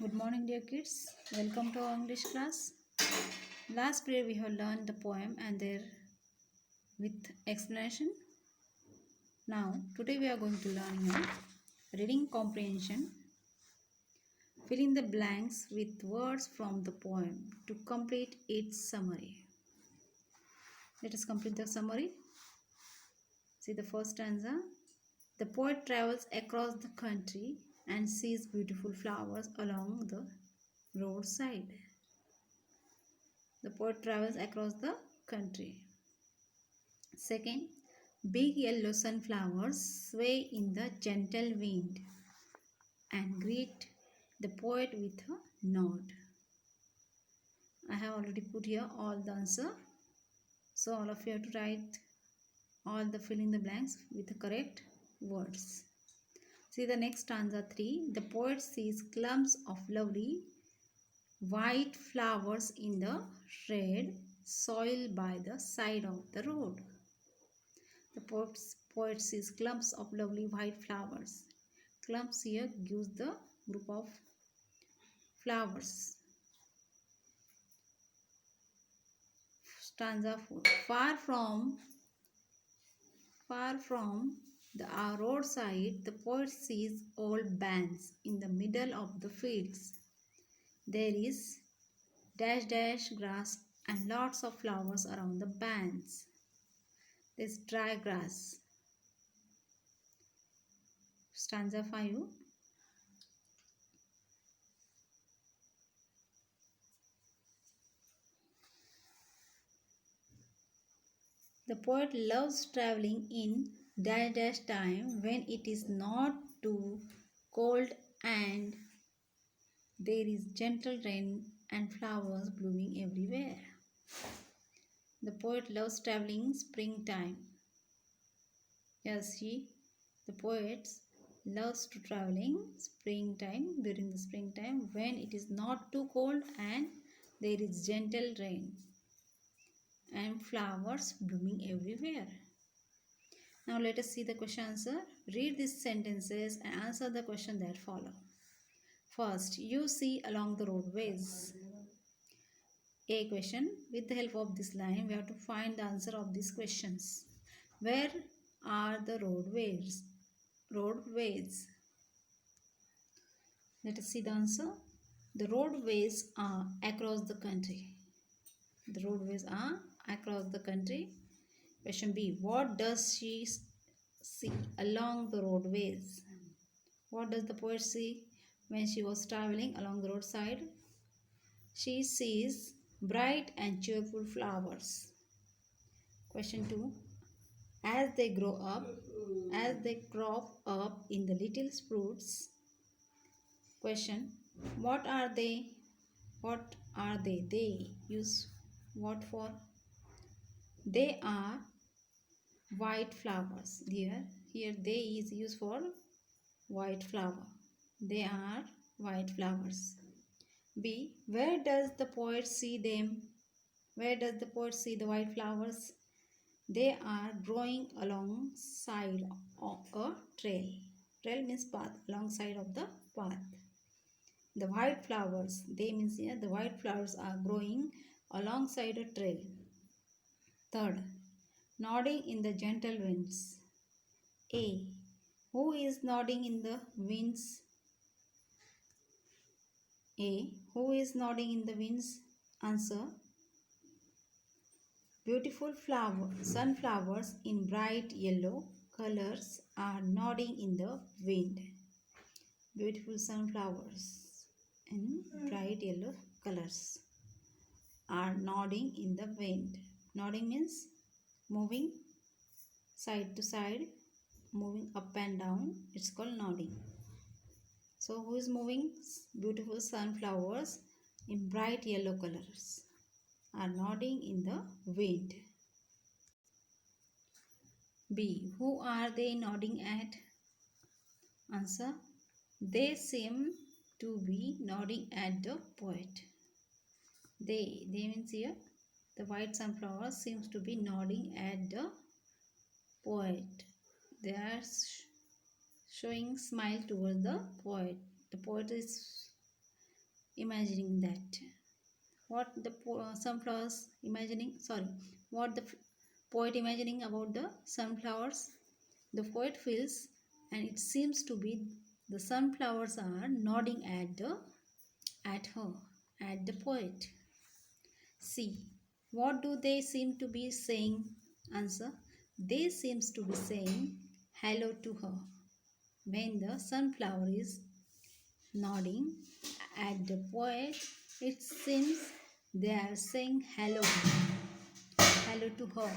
Good morning, dear kids. Welcome to our English class. Last period we have learned the poem and their with explanation. Now, today we are going to learn reading comprehension. Fill in the blanks with words from the poem to complete its summary. Let us complete the summary. See the first stanza. The poet travels across the country and sees beautiful flowers along the roadside. The poet travels across the country. Second, big yellow sunflowers sway in the gentle wind and greet the poet with a nod. I have already put here all the answer. So all of you have to write all the fill in the blanks with the correct words. See the next stanza 3. The poet sees clumps of lovely white flowers in the red soil by the side of the road. The poet sees clumps of lovely white flowers. Clumps here gives the group of flowers. Stanza 4. Far from the roadside, the poet sees old banks in the middle of the fields. There is dash dash grass and lots of flowers around the banks. There's dry grass. Stanza 5. The poet loves traveling in dash dash time when it is not too cold and there is gentle rain and flowers blooming everywhere. The poet loves traveling springtime. Yes, the poet loves to traveling springtime during the springtime when it is not too cold and there is gentle rain and flowers blooming everywhere. Now let us see the question answer. Read these sentences and answer the question that follow. First, you see along the roadways. A question. With the help of this line, we have to find the answer of these questions. Where are the roadways? Roadways. Let us see the answer. The roadways are across the country. The roadways are across the country. Question B. What does she see along the roadways? What does the poet see when she was traveling along the roadside? She sees bright and cheerful flowers. Question 2. As they grow up, as they crop up in the little sprouts. Question. What are they? What are they? They use what for? They are white flowers. Here they is used for white flower. They are white flowers. B. Where does the poet see them? Where does the poet see the white flowers? They are growing alongside of a trail. Trail means path, alongside of the path. The white flowers, they means here the white flowers are growing alongside a trail. Third, nodding in the gentle winds. A. Who is nodding in the winds? A. Who is nodding in the winds? Answer. Beautiful sunflowers in bright yellow colors are nodding in the wind. Beautiful sunflowers in bright yellow colors are nodding in the wind. Nodding means moving side to side, moving up and down. It's called nodding. So who is moving? Beautiful sunflowers in bright yellow colors are nodding in the wind. B. Who are they nodding at? Answer. They seem to be nodding at the poet. They means here the white sunflower seems to be nodding at the poet. They are showing smile towards the poet. The poet is imagining that. What the sunflowers imagining? Sorry, what the poet imagining about the sunflowers? The poet feels, and it seems to be, the sunflowers are nodding at her, at the poet. See, what do they seem to be saying? Answer: they seems to be saying hello to her. When the sunflower is nodding at the poet, it seems they are saying hello to her.